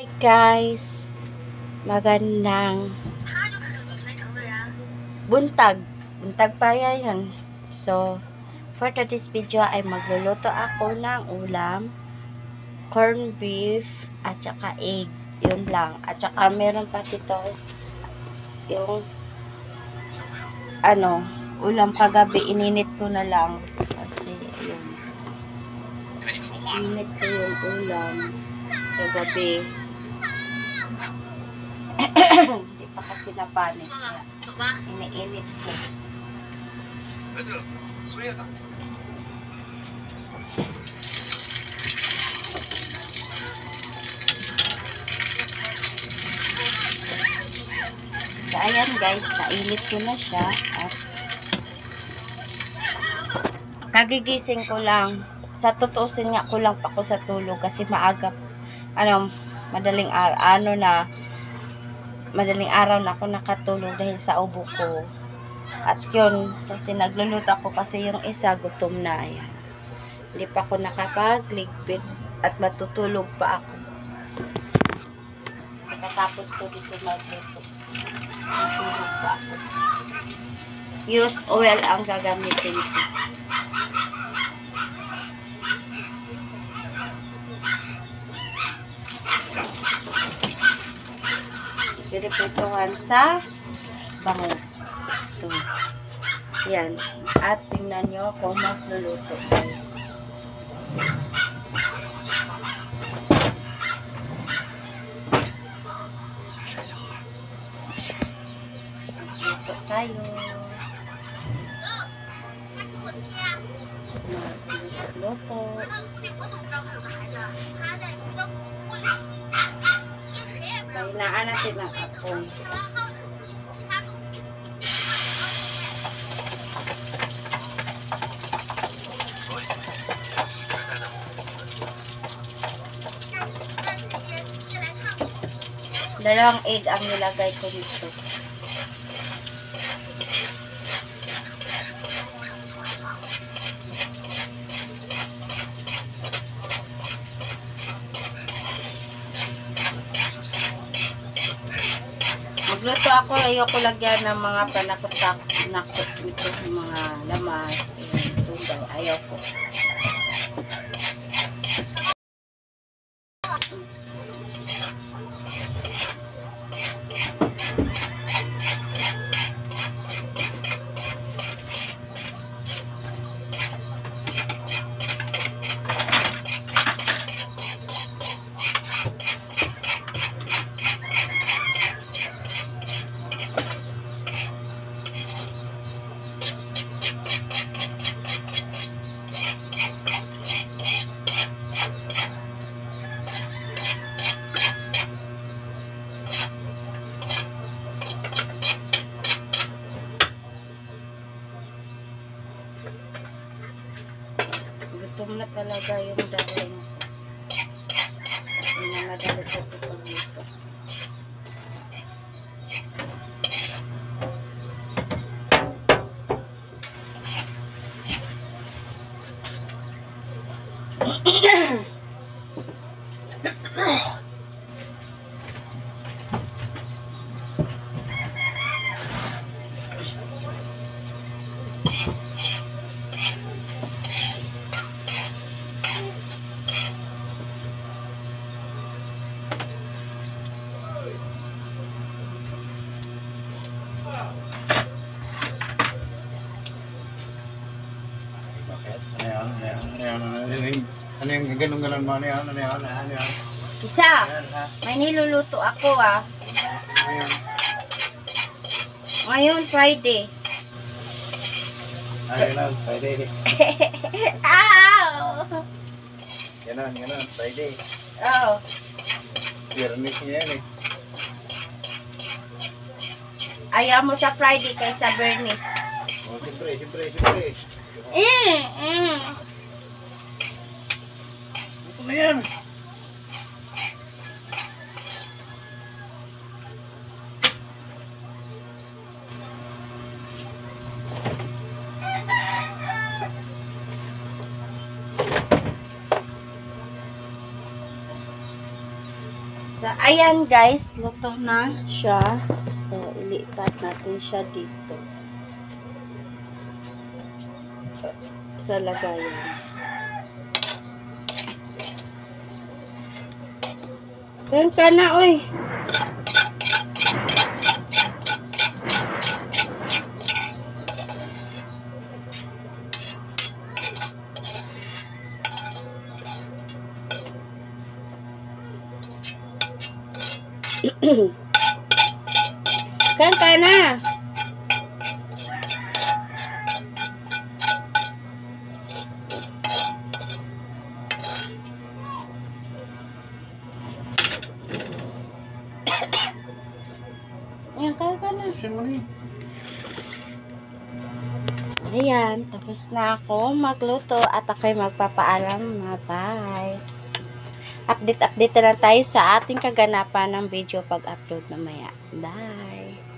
Hi guys, magandang buntag. Buntag pa yan. So, for today's video ay magluluto ako ng ulam, corned beef, at saka egg. Yun lang. At saka meron pa dito yung ulam kagabi. Ininit ko na lang. Kasi, yun. Ininit ko yung ulam kagabi. Hindi pa kasi napanis. Iniinit ko. So, ayan guys, nainit ko na siya. At kagigising ko lang. Sa tutusin nga ko lang pa ko sa tulog kasi maaga, madaling araw na ako nakatulog dahil sa ubo ko. At yun, kasi nagluluto ako kasi yung isa gutom na. Ayan. Hindi pa ako nakapagligpit at matutulog pa ako. Pagkatapos ko dito magluto, matulog pa ako. Used oil ang gagamitin ko. Piniprituhan sa bangus. So, yan. At tingnan nyo kung magluluto guys. Magluto tayo. Magluto. Pahinaan natin ang apoy. Dalawang egg ang nilagay ko dito. Magluto ako, ayoko lagyan ng mga panakot-nakot nito, mga lamas, tubay, ayoko. Gutom na talaga yung dating. Hindi na madali ko ito dito. Ano yung ganun-ganun mo? Ano yan? Isa, may niluluto ako Ngayon, Friday. Ganun, Friday. Ow! Ganun, Friday. Oh. Biyernes niya yan eh. Ayaw mo sa Friday kaysa Bernice. Oh, siyempre. Ito na yan. So, ayan guys, luto na siya. So, ilipat natin siya dito. Sa lagayan. Kain ka na, oy. Kain ka na. Ayan, kain ka na. Ayusin mo na yun. Ayan, tapos na ako magluto at ako'y magpapaalam na bye. Update na lang tayo sa ating kaganapan ng video pag-upload mamaya. Bye!